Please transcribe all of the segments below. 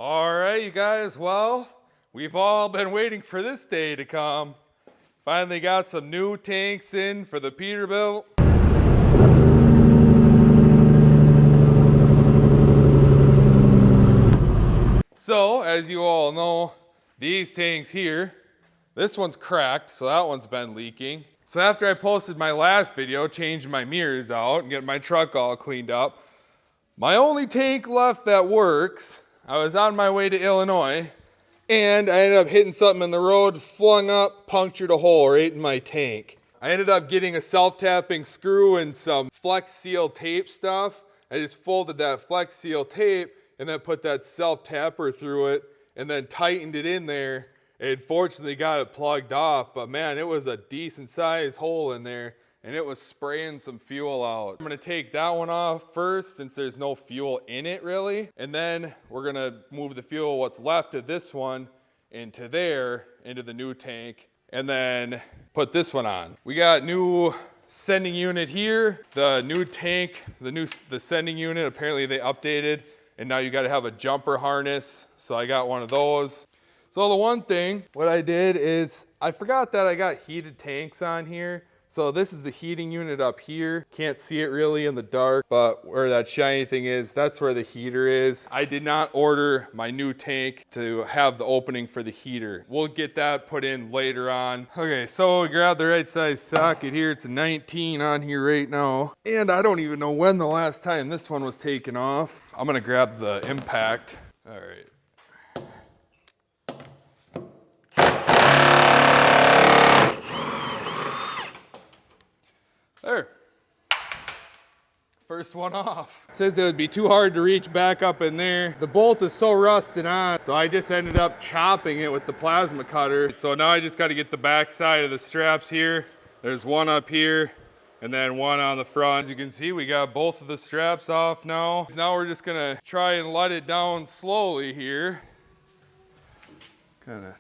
All right, you guys, well, we've all been waiting for this day to come. Finally got some new tanks in for the Peterbilt. So, as you all know, these tanks here, this one's cracked, so that one's been leaking. So after I posted my last video, changing my mirrors out and getting my truck all cleaned up, my only tank left that works, I was on my way to Illinois, and I ended up hitting something in the road, flung up, punctured a hole right in my tank. I ended up getting a self-tapping screw and some Flex Seal tape stuff. I just folded that Flex Seal tape and then put that self-tapper through it and then tightened it in there. And fortunately got it plugged off, but man, it was a decent sized hole in there and it was spraying some fuel out. I'm gonna take that one off first since there's no fuel in it really. And then we're gonna move the fuel, what's left of this one, into there, into the new tank, and then put this one on. We got new sending unit here. The new tank, the sending unit, apparently they updated, and now you gotta have a jumper harness. So I got one of those. So the one thing, what I did is, I forgot that I got heated tanks on here. So this is the heating unit up here. Can't see it really in the dark, but where that shiny thing is, that's where the heater is. I did not order my new tank to have the opening for the heater. We'll get that put in later on. Okay, so we grabbed the right size socket here. It's a 19 on here right now. And I don't even know when the last time this one was taken off. I'm gonna grab the impact. All right. There. First one off. Says it would be too hard to reach back up in there. The bolt is so rusted on, so I just ended up chopping it with the plasma cutter. So now I just got to get the back side of the straps here. There's one up here and then one on the front. As you can see, we got both of the straps off now. Now we're just gonna try and let it down slowly here. Kind of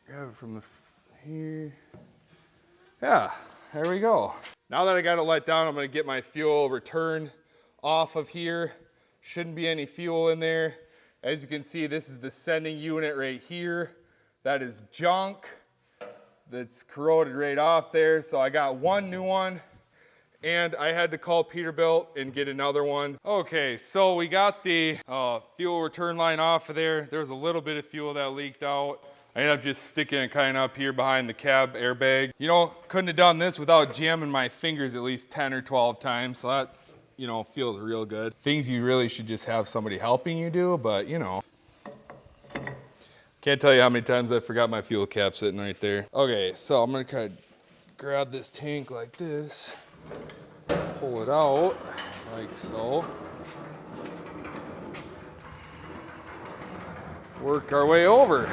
grab it from here. Yeah. There we go. Now that I got it let down, I'm gonna get my fuel return off of here. Shouldn't be any fuel in there. As you can see, this is the sending unit right here. That is junk. That's corroded right off there. So I got one new one and I had to call Peterbilt and get another one. Okay, so we got the fuel return line off of there. There was a little bit of fuel that leaked out. I ended up just sticking it kind of up here behind the cab airbag. You know, couldn't have done this without jamming my fingers at least 10 or 12 times. So that's, you know, feels real good. Things you really should just have somebody helping you do, but you know. Can't tell you how many times I forgot my fuel cap sitting right there. Okay, so I'm gonna kind of grab this tank like this, pull it out like so. Work our way over.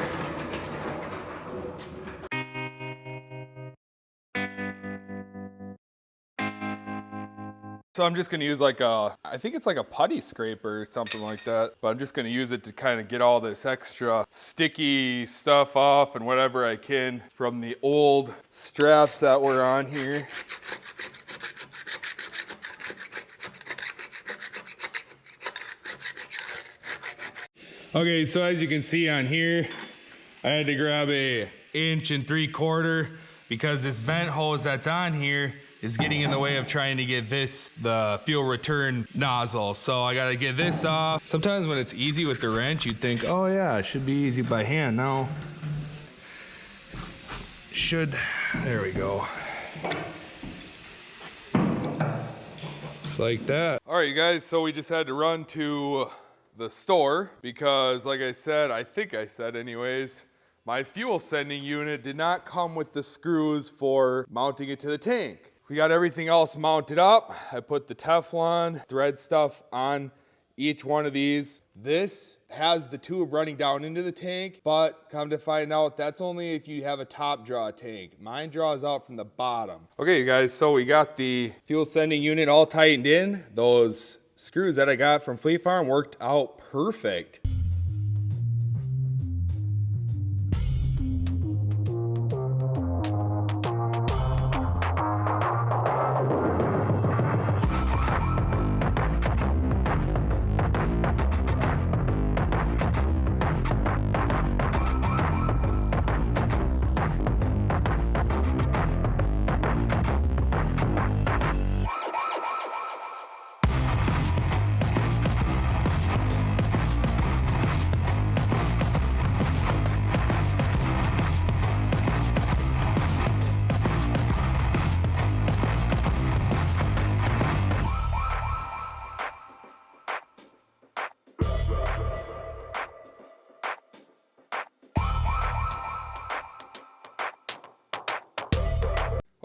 So I'm just gonna use like I think it's like a putty scraper or something like that, but I'm just gonna use it to kind of get all this extra sticky stuff off and whatever I can from the old straps that were on here. Okay, so as you can see on here, I had to grab a 1 3/4 because this vent hose that's on here is getting in the way of trying to get the fuel return nozzle. So I gotta get this off. Sometimes when it's easy with the wrench, you'd think, oh yeah, it should be easy by hand. No. There we go. Just like that. All right, you guys, so we just had to run to the store because like I said, I think I said anyways, my fuel sending unit did not come with the screws for mounting it to the tank. We got everything else mounted up. I put the Teflon thread stuff on each one of these. This has the tube running down into the tank, but come to find out, that's only if you have a top draw tank. Mine draws out from the bottom. Okay, you guys, so we got the fuel sending unit all tightened in. Those screws that I got from Fleet Farm worked out perfect.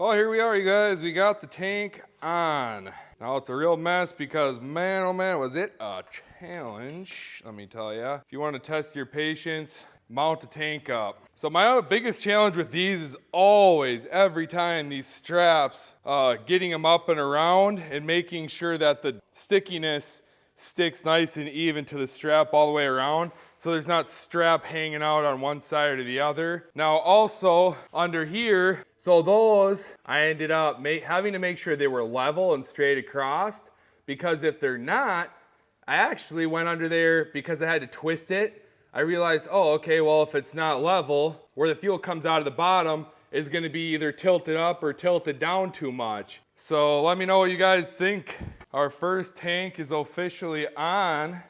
Well, here we are, you guys. We got the tank on. Now it's a real mess because, man, oh man, was it a challenge, let me tell you. If you want to test your patience, mount the tank up. So my biggest challenge with these is always, every time, these straps, getting them up and around and making sure that the stickiness sticks nice and even to the strap all the way around, so there's not strap hanging out on one side or the other. Now also under here, so those I ended up having to make sure they were level and straight across, because if they're not, I actually went under there because I had to twist it. I realized, oh, okay, well, if it's not level, where the fuel comes out of the bottom is going to be either tilted up or tilted down too much. So let me know what you guys think. Our first tank is officially on.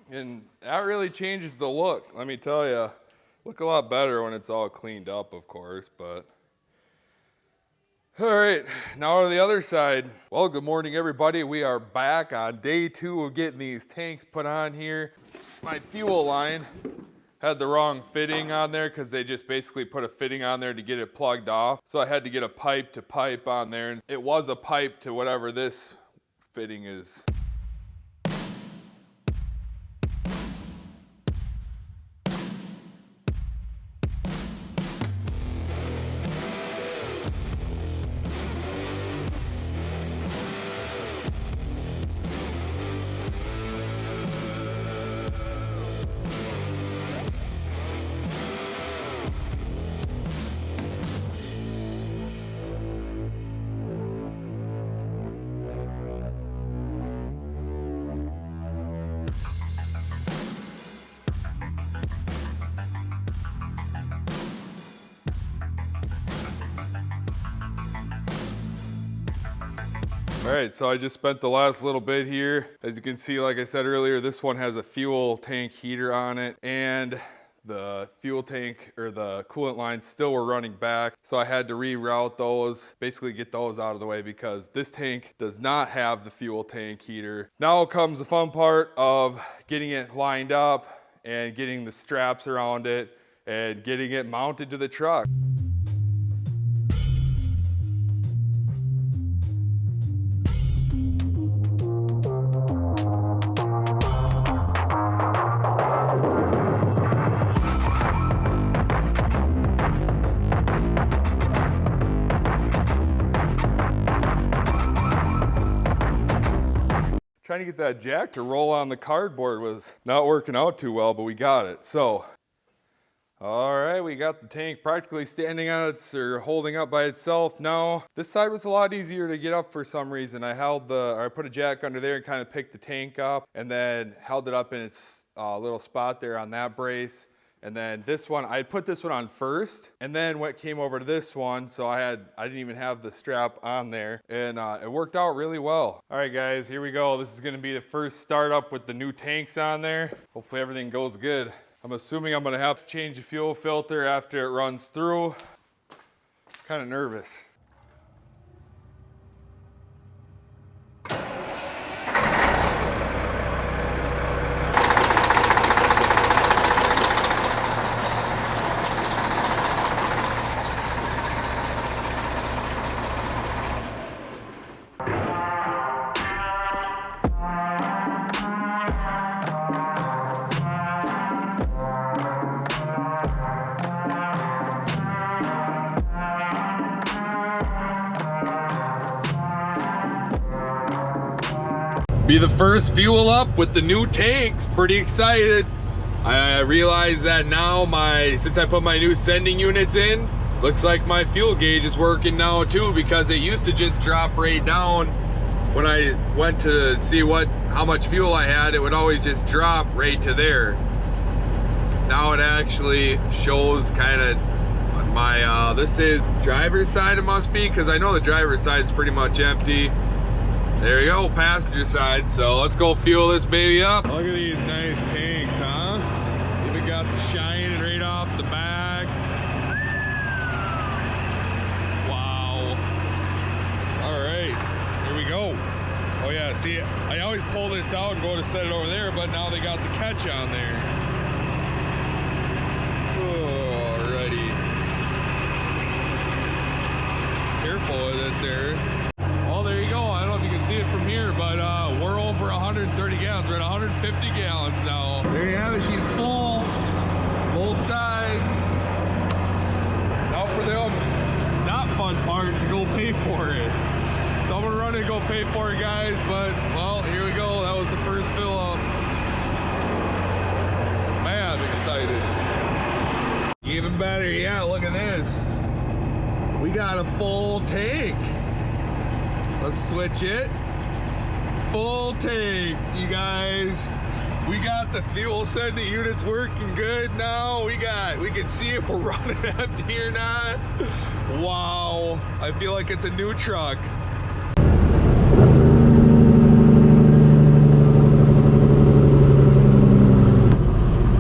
And that really changes the look, let me tell you. Look a lot better when it's all cleaned up, of course, but. All right, now to the other side. Well, good morning, everybody. We are back on day 2 of getting these tanks put on here. My fuel line had the wrong fitting on there because they just basically put a fitting on there to get it plugged off. So I had to get a pipe to pipe on there. And it was a pipe to whatever this fitting is. All right, so I just spent the last little bit here. As you can see, like I said earlier, this one has a fuel tank heater on it, and the fuel tank or the coolant lines still were running back. So I had to reroute those, basically get those out of the way because this tank does not have the fuel tank heater. Now comes the fun part of getting it lined up and getting the straps around it and getting it mounted to the truck. Trying to get that jack to roll on the cardboard was not working out too well, but we got it. So, all right, we got the tank practically standing on its or holding up by itself now. This side was a lot easier to get up for some reason. I put a jack under there and kind of picked the tank up and then held it up in its little spot there on that brace. And then this one, I put this one on first, and then what came over to this one, so I didn't even have the strap on there, and it worked out really well. All right, guys, here we go. This is gonna be the first startup with the new tanks on there. Hopefully everything goes good. I'm assuming I'm gonna have to change the fuel filter after it runs through. Kind of nervous. Be the first fuel up with the new tanks. Pretty excited. I realize that now since I put my new sending units in, looks like my fuel gauge is working now too, because it used to just drop right down. When I went to see how much fuel I had, it would always just drop right to there. Now it actually shows kind of my, this is driver's side it must be, because I know the driver's side is pretty much empty. There you go, passenger side. So let's go fuel this baby up. Look at these nice tanks, huh? Even got the shine right off the back. Wow. All right, here we go. Oh yeah, see, I always pull this out and go to set it over there, but now they got the catch on there. Alrighty. careful with it there. Well, there you go. I don't know if you can see it from here, but we're over 130 gallons. We're at 150 gallons now. There you have it. She's full. Both sides. Now for the not fun part, to go pay for it. So I'm gonna run and go pay for it, guys. But, well, here we go. That was the first fill up. Man, I'm excited. Even better, yeah, look at this. We got a full tank. Let's switch it. Full tank, you guys. We got the fuel sending units working good now. We can see if we're running empty or not. Wow, I feel like it's a new truck.